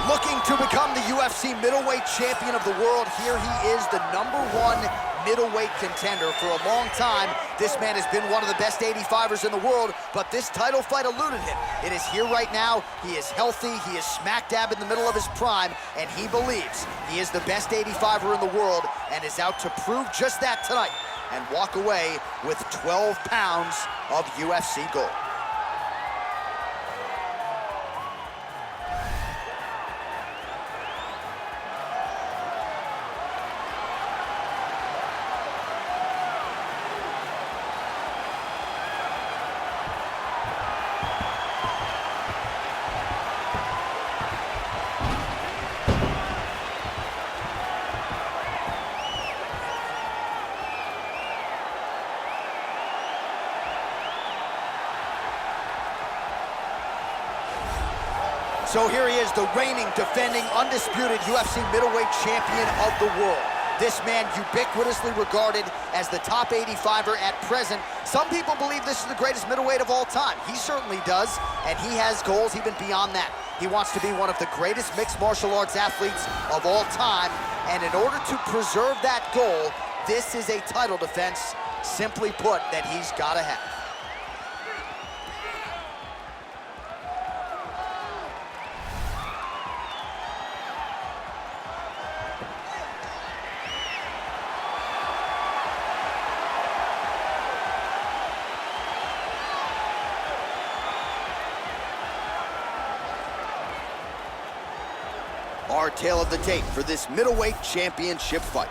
Looking to become the UFC middleweight champion of the world, here he is, the #1 middleweight contender. For a long time, this man has been one of the best 85ers in the world, but this title fight eluded him. It is here right now. He is healthy, he is smack dab in the middle of his prime, and he believes he is the best 85er in the world and is out to prove just that tonight and walk away with 12 pounds of UFC gold. So here he is, the reigning, defending, undisputed UFC middleweight champion of the world. This man ubiquitously regarded as the top 85er at present. Some people believe this is the greatest middleweight of all time. He certainly does, and he has goals even beyond that. He wants to be one of the greatest mixed martial arts athletes of all time, and in order to preserve that goal, this is a title defense, simply put, that he's gotta have. Our tale of the tape for this middleweight championship fight.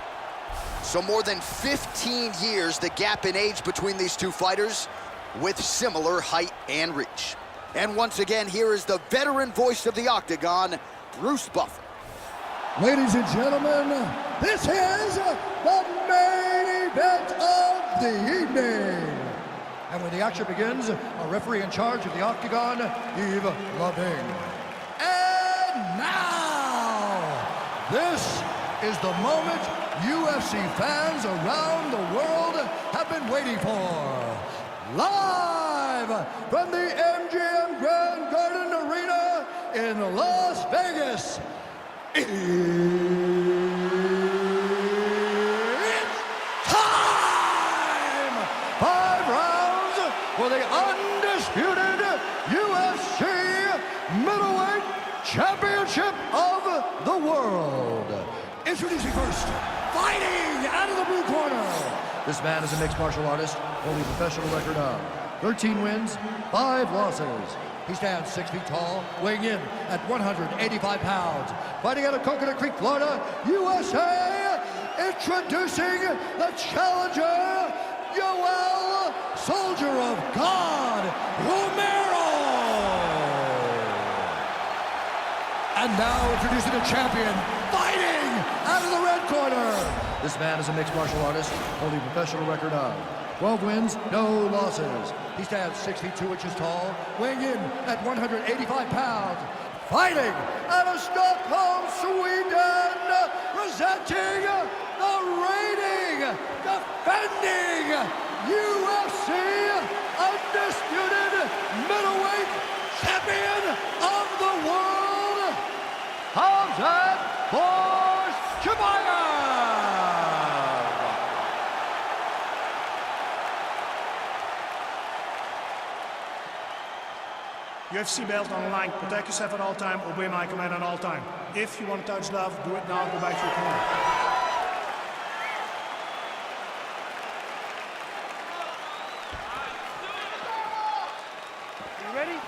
So more than 15 years, the gap in age between these two fighters, with similar height and reach. And once again, here is the veteran voice of the Octagon, Bruce Buffer. Ladies and gentlemen, this is the main event of the evening. And when the action begins, our referee in charge of the Octagon, Yves Loving. And now, this is the moment UFC fans around the world have been waiting for. Live from the MGM Grand Garden Arena in Las Vegas, it's time! 5 rounds for the undisputed UFC middleweight championship of the world. Introducing first, fighting out of the blue corner. This man is a mixed martial artist, holding a professional record of 13 wins, 5 losses. He stands 6 feet tall, weighing in at 185 pounds. Fighting out of Coconut Creek, Florida, USA, introducing the challenger, Yoel Soldier of God Romero. And now introducing the champion, fighting out of the red corner. This man is a mixed martial artist, holding a professional record of 12 wins, no losses. He stands 6 feet 2 inches tall, weighing in at 185 pounds. Fighting out of Stockholm, Sweden, presenting the reigning, defending UFC undisputed middleweight champion of the world, Khamzat Chimaev. UFC belt on the line. Protect yourself at all time. Obey my command at all time. If you want to touch love, do it now. Go back to your corner. You ready?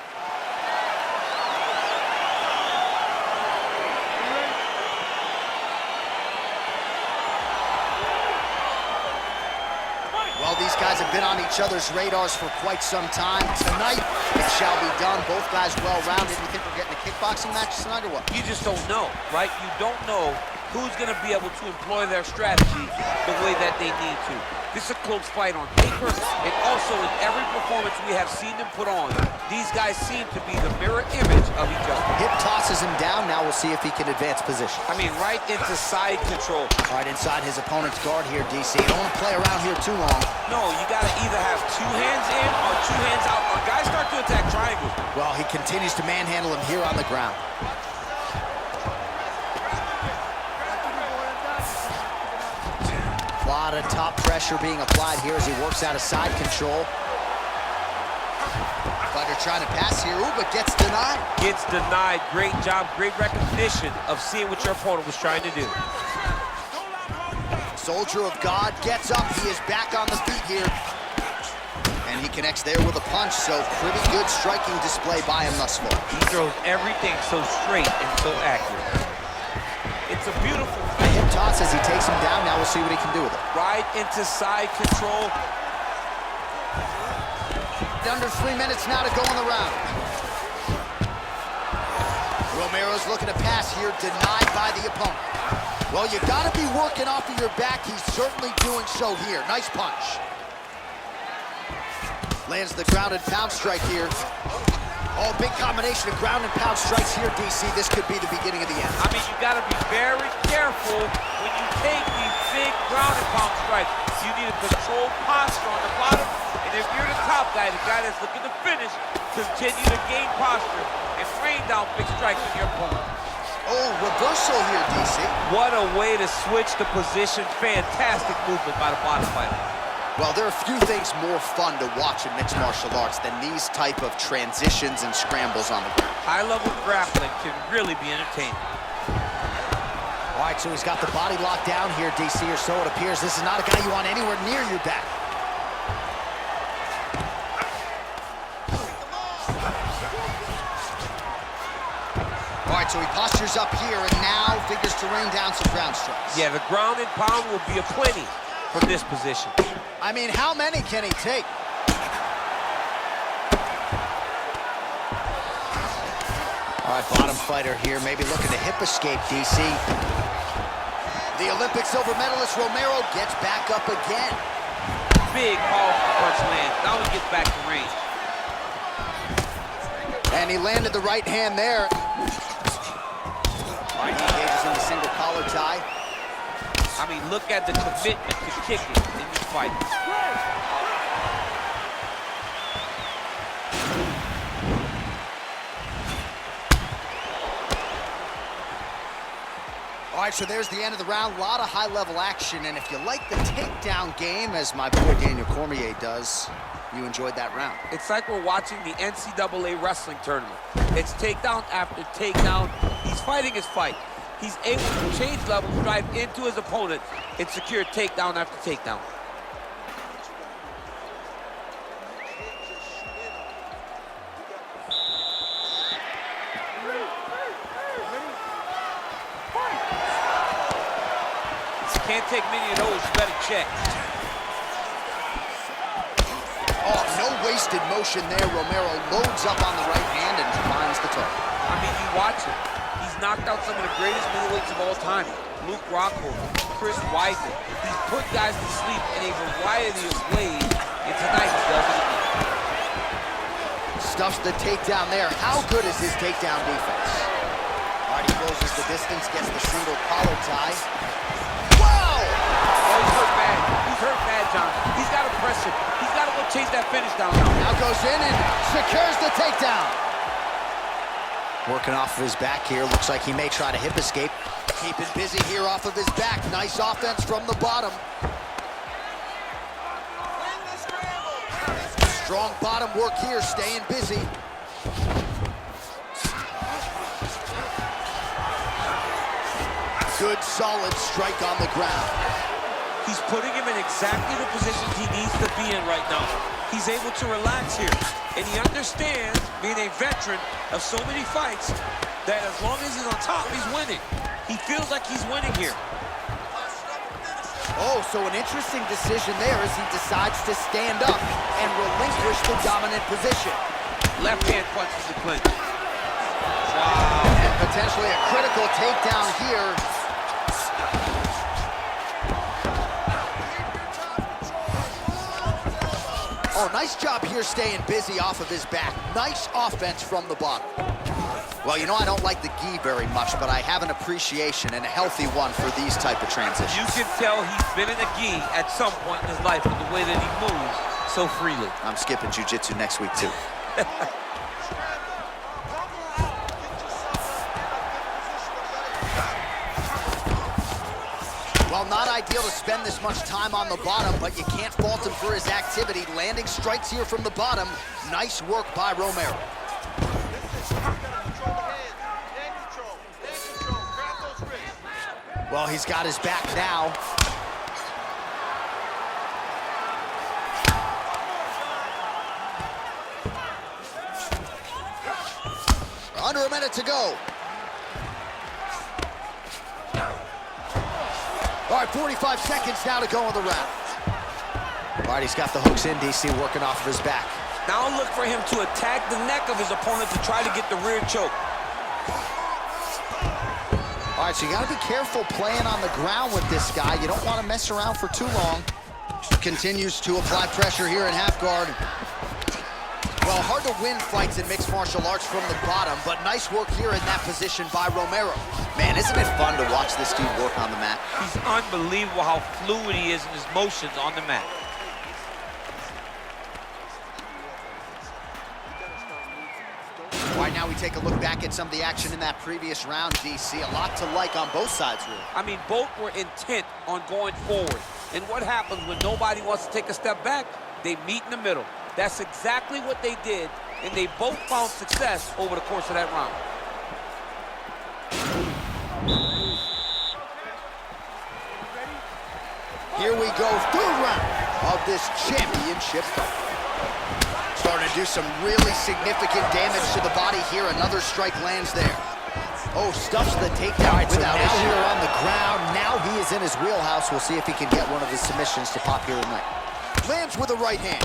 Well, these guys have been on each other's radars for quite some time. Tonight, it shall be done. Both guys well-rounded. You think we're getting a kickboxing match tonight or what? You just don't know, right? You don't know who's going to be able to employ their strategy the way that they need to. This is a close fight on paper, and also in every performance we have seen them put on. These guys seem to be the mirror image of each other. Hip tosses him down. Now we'll see if he can advance position. I mean, right into side control. Right inside his opponent's guard here, DC. You don't want to play around here too long. No, you got to either have 2 hands in or 2 hands out, or guys start to attack triangles. Well, he continues to manhandle him here on the ground. lot of top pressure being applied here as he works out of side control. Fighter trying to pass here, ooh, but gets denied. Gets denied. Great job, great recognition of seeing what your opponent was trying to do. Soldier of God gets up. He is back on the feet here. And he connects there with a punch, so pretty good striking display by him thus far. He throws everything so straight and so accurate. It's a beautiful A hip toss as he takes him down. Now we'll see what he can do with it. right into side control. Under 3 minutes now to go in the round. Romero's looking to pass here, denied by the opponent. Well, you gotta be working off of your back. He's certainly doing so here. Nice punch. Lands the ground and pound strike here. Oh, big combination of ground and pound strikes here, DC. This could be the beginning of the end. I mean, you gotta be very careful when you take these big ground and pound strikes. You need a controlled posture on the bottom. And if you're the top guy, the guy that's looking to finish, continue to gain posture and rain down big strikes on your opponent. Oh, reversal here, DC. What a way to switch the position. Fantastic movement by the bottom fighter. Well, there are few things more fun to watch in mixed martial arts than these type of transitions and scrambles on the ground. High-level grappling can really be entertaining. All right, so he's got the body locked down here, DC, or so it appears. This is not a guy you want anywhere near your back. All right, so he postures up here and now figures to rain down some ground strikes. Yeah, the ground and pound will be aplenty from this position. I mean, how many can he take? All right, bottom fighter here, maybe looking to hip escape, DC. The Olympic silver medalist Romero gets back up again. Big, powerful punch lands. Now he gets back to range. And he landed the right hand there. All right, he engages in the single collar tie. I mean, look at the commitment to kicking in this fight. All right, so there's the end of the round. A lot of high-level action, and if you like the takedown game, as my boy Daniel Cormier does, you enjoyed that round. It's like we're watching the NCAA wrestling tournament. It's takedown after takedown. He's fighting his fight. He's able to change levels, drive into his opponent, and secure takedown after takedown. Can't take many of those, you better check. Oh, no wasted motion there. Romero loads up on the right hand and finds the target. I mean, you watch him. He's knocked out some of the greatest middleweights of all time. Luke Rockhold, Chris Weidman. He's put guys to sleep in a variety of ways, and tonight he does it again. Stuffs the takedown there. How good is his takedown defense? All right, he closes the distance, gets the single collar tie. Wow! Oh, he's hurt bad. He's hurt bad, John. He's got to press him. He's got to go chase that finish down now. Now goes in and secures the takedown. Working off of his back here. Looks like he may try to hip escape. Keeping busy here off of his back. Nice offense from the bottom. Strong bottom work here, staying busy. Good, solid strike on the ground. He's putting him in exactly the position he needs to be in right now. He's able to relax here, and he understands, being a veteran of so many fights, that as long as he's on top, he's winning. He feels like he's winning here. Oh, so an interesting decision there as he decides to stand up and relinquish the dominant position. Left hand punches the clinch. Wow. And potentially a critical takedown here. Oh, nice job here staying busy off of his back. Nice offense from the bottom. Well, you know, I don't like the gi very much, but I have an appreciation and a healthy one for these type of transitions. You can tell he's been in a gi at some point in his life with the way that he moves so freely. I'm skipping jiu-jitsu next week, too. Well, not ideal to spend this much time on the bottom, but you can't fault him for his activity. Landing strikes here from the bottom. Nice work by Romero. Well, he's got his back now. Under a minute to go. All right, 45 seconds now to go in the round. All right, he's got the hooks in, DC, working off of his back. Now look for him to attack the neck of his opponent to try to get the rear choke. All right, so you got to be careful playing on the ground with this guy. You don't want to mess around for too long. Continues to apply pressure here in half guard. Well, hard to win fights in mixed martial arts from the bottom, but nice work here in that position by Romero. Man, isn't it fun to watch this dude work on the mat? He's unbelievable how fluid he is in his motions on the mat. All right, now we take a look back at some of the action in that previous round, DC. A lot to like on both sides, really. I mean, both were intent on going forward. And what happens when nobody wants to take a step back? They meet in the middle. That's exactly what they did, and they both found success over the course of that round. Here we go, third round of this championship fight. Starting to do some really significant damage to the body here. Another strike lands there. Oh, stuffs the takedown without issue. Here on the ground. Now he is in his wheelhouse. We'll see if he can get one of his submissions to pop here tonight. Lands with a right hand.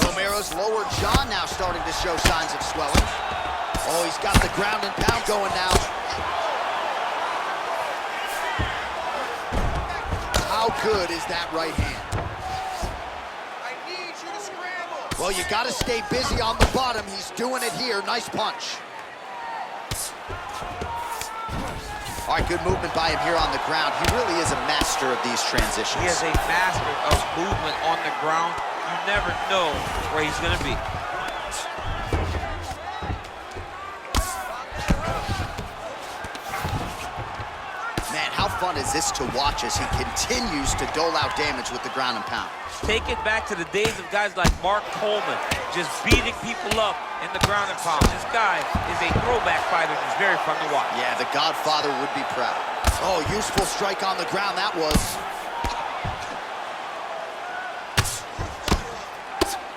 Romero's lower jaw now starting to show signs of swelling. Oh, he's got the ground and pound going now. How good is that right hand? I need you to scramble. Well, you got to stay busy on the bottom. He's doing it here. Nice punch. All right, good movement by him here on the ground. He really is a master of these transitions. He is a master of movement on the ground. You never know where he's going to be. Man, how fun is this to watch as he continues to dole out damage with the ground and pound? Take it back to the days of guys like Mark Coleman, just beating people up in the ground and pound. This guy is a throwback fighter that's very fun to watch. Yeah, the Godfather would be proud. Oh, useful strike on the ground that was.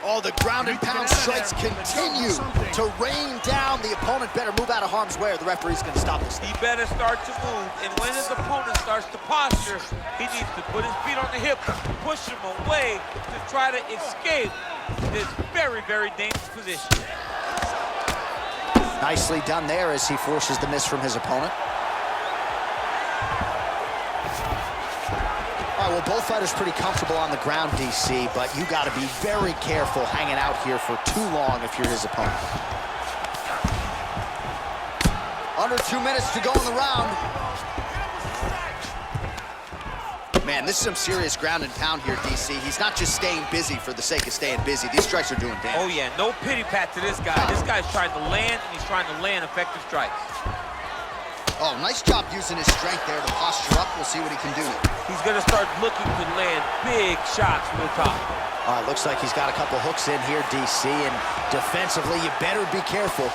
Oh, the ground and pound strikes continue to rain down. The opponent better move out of harm's way or the referee's going to stop this thing. He better start to move, and when his opponent starts to posture, he needs to put his feet on the hip, push him away to try to escape this very, very dangerous position. Nicely done there as he forces the miss from his opponent. All right, well, both fighters pretty comfortable on the ground, DC, but you got to be very careful hanging out here for too long if you're his opponent. Under 2 minutes to go in the round. Man, this is some serious ground and pound here, DC. He's not just staying busy for the sake of staying busy. These strikes are doing damage. Oh, yeah, no pity pat to this guy. This guy's trying to land, and he's trying to land effective strikes. Oh, nice job using his strength there to posture up. We'll see what he can do. He's going to start looking to land big shots from the top. Looks like he's got a couple hooks in here, DC, and defensively, you better be careful.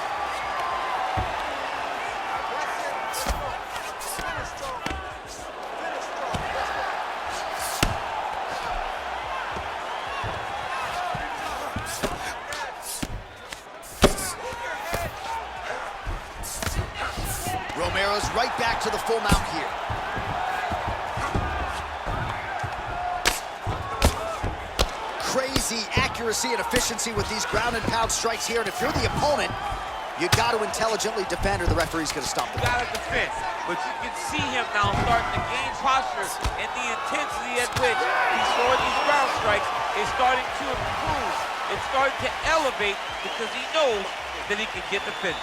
Romero's right back to the full mount here. Crazy accuracy and efficiency with these ground and pound strikes here. And if you're the opponent, you got to intelligently defend or the referee's going to stop the You got to defend. But you can see him now starting to gain posture, and the intensity at which he's throwing these ground strikes is starting to improve. It's starting to elevate because he knows that he can get the finish.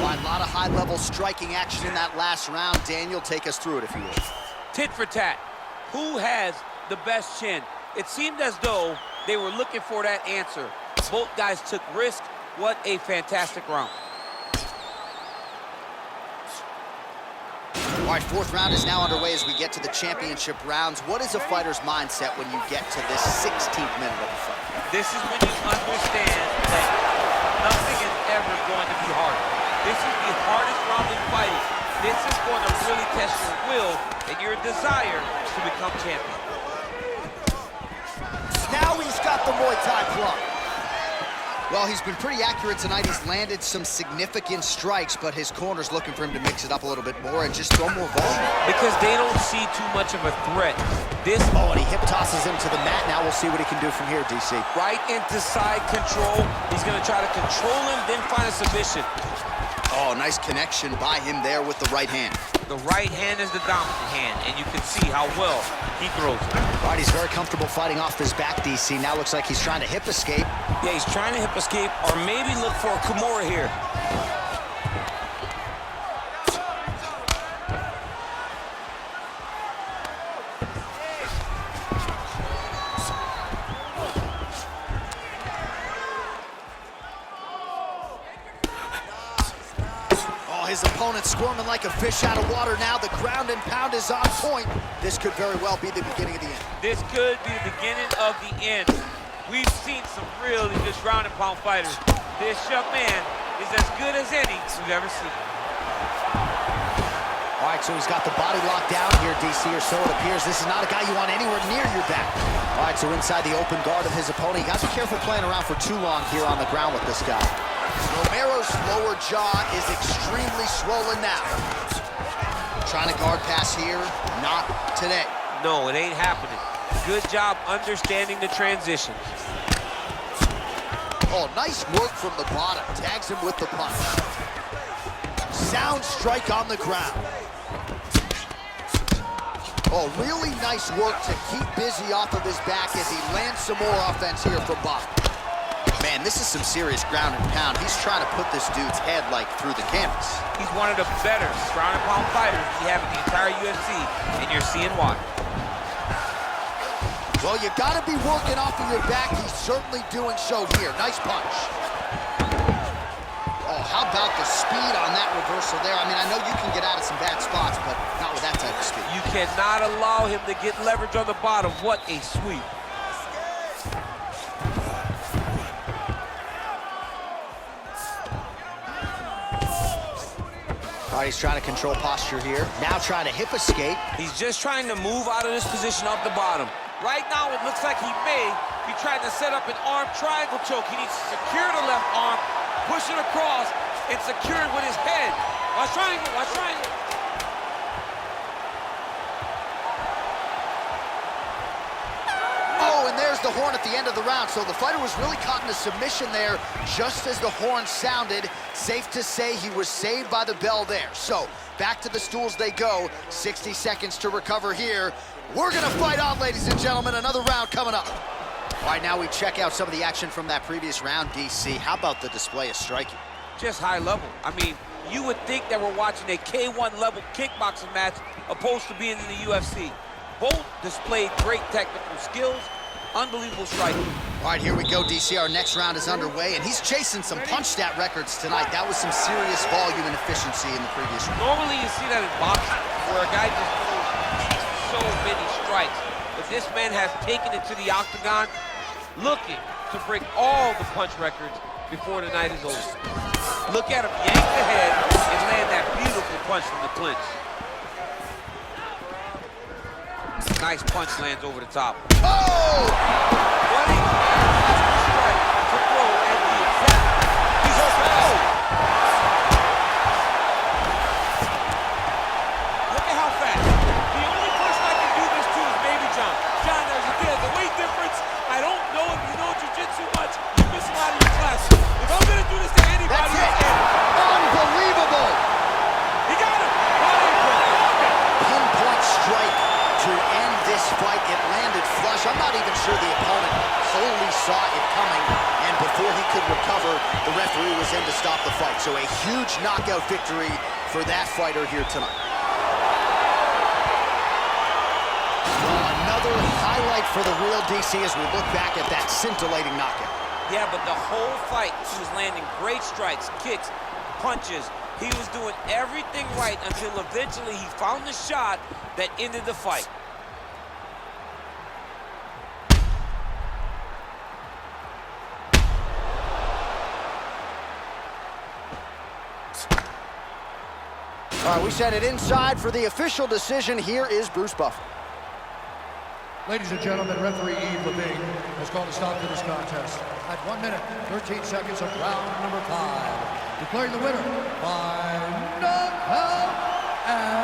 A lot of high-level striking action in that last round. Daniel, take us through it if you will. Tit for tat. Who has the best chin? It seemed as though they were looking for that answer. Both guys took risk. What a fantastic round. All right, fourth round is now underway as we get to the championship rounds. What is a fighter's mindset when you get to this 16th minute of the fight? This is when you understand that nothing is ever going to be hard. This is the hardest round in fighting. This is going to really test your will and your desire to become champion. Now he's got the Muay Thai plug. Well, he's been pretty accurate tonight. He's landed some significant strikes, but his corner's looking for him to mix it up a little bit more and just throw more volume. Because they don't see too much of a threat. Oh, and he hip tosses him to the mat. Now we'll see what he can do from here, DC. Right into side control. He's going to try to control him, then find a submission. Oh, nice connection by him there with the right hand. The right hand is the dominant hand, and you can see how well he throws it. All right, he's very comfortable fighting off his back, DC. Now looks like he's trying to hip escape. Yeah, he's trying to hip escape or maybe look for a Kimura here. His opponent squirming like a fish out of water now. The ground and pound is on point. This could very well be the beginning of the end. This could be the beginning of the end. We've seen some really good ground and pound fighters. This young man is as good as any we've ever seen. All right, so he's got the body locked down here, DC, or so it appears. This is not a guy you want anywhere near your back. All right, so inside the open guard of his opponent. You got to be careful playing around for too long here on the ground with this guy. Romero's lower jaw is extremely swollen now. Trying to guard pass here, not today. No, it ain't happening. Good job understanding the transitions. Oh, nice work from the bottom. Tags him with the punch. Sound strike on the ground. Oh, really nice work to keep busy off of his back as he lands some more offense here from bottom. Man, this is some serious ground and pound. He's trying to put this dude's head, like, through the canvas. He's one of the better ground and pound fighters we have in the entire UFC, and you're seeing why. Well, you got to be working off of your back. He's certainly doing so here. Nice punch. Oh, how about the speed on that reversal there? I mean, I know you can get out of some bad spots, but not with that type of speed. You cannot allow him to get leverage on the bottom. What a sweep. All right, he's trying to control posture here. Now trying to hip escape. He's just trying to move out of this position off the bottom. Right now, it looks like he may be trying to set up an arm triangle choke. He needs to secure the left arm, push it across, and secure it with his head. Watch triangle, watch triangle. Oh, and there's the horn at the end of the round. So the fighter was really caught in a submission there just as the horn sounded. Safe to say he was saved by the bell there. So back to the stools they go. 60 seconds to recover here. We're going to fight on, ladies and gentlemen. Another round coming up. All right, now we check out some of the action from that previous round, DC. How about the display of striking? Just high level. I mean, you would think that we're watching a K1 level kickboxing match opposed to being in the UFC. Both displayed great technical skills, unbelievable striking. All right, here we go, DC. Our next round is underway, and he's chasing some punch stat records tonight. That was some serious volume and efficiency in the previous round. Normally you see that in boxing, where a guy just throws so many strikes. But this man has taken it to the octagon, looking to break all the punch records before the night is over. Look at him yank the head and land that beautiful punch from the clinch. Nice punch lands over the top. Oh! What a strike to throw at the exact. He's open. Oh! Look at how fast. The only person I can do this to is maybe John. John, there's a weight difference. I don't know if you know jiu-jitsu much. You miss a lot of your classes. If I'm gonna do this to anybody, That's it. it's him. Unbelievable! He got him. Pinpoint strike to end this fight. It landed flush. I'm not even sure the opponent wholly saw it coming, and before he could recover, the referee was in to stop the fight. So a huge knockout victory for that fighter here tonight. Well, another highlight for the real DC as we look back at that scintillating knockout. Yeah, but the whole fight, he was landing great strikes, kicks, punches, He was doing everything right until eventually he found the shot that ended the fight. All right, we send it inside for the official decision. Here is Bruce Buffer. Ladies and gentlemen, referee Yves Levine has called a stop to this contest at 1 minute, 13 seconds of round number 5. Declaring the winner by knockout and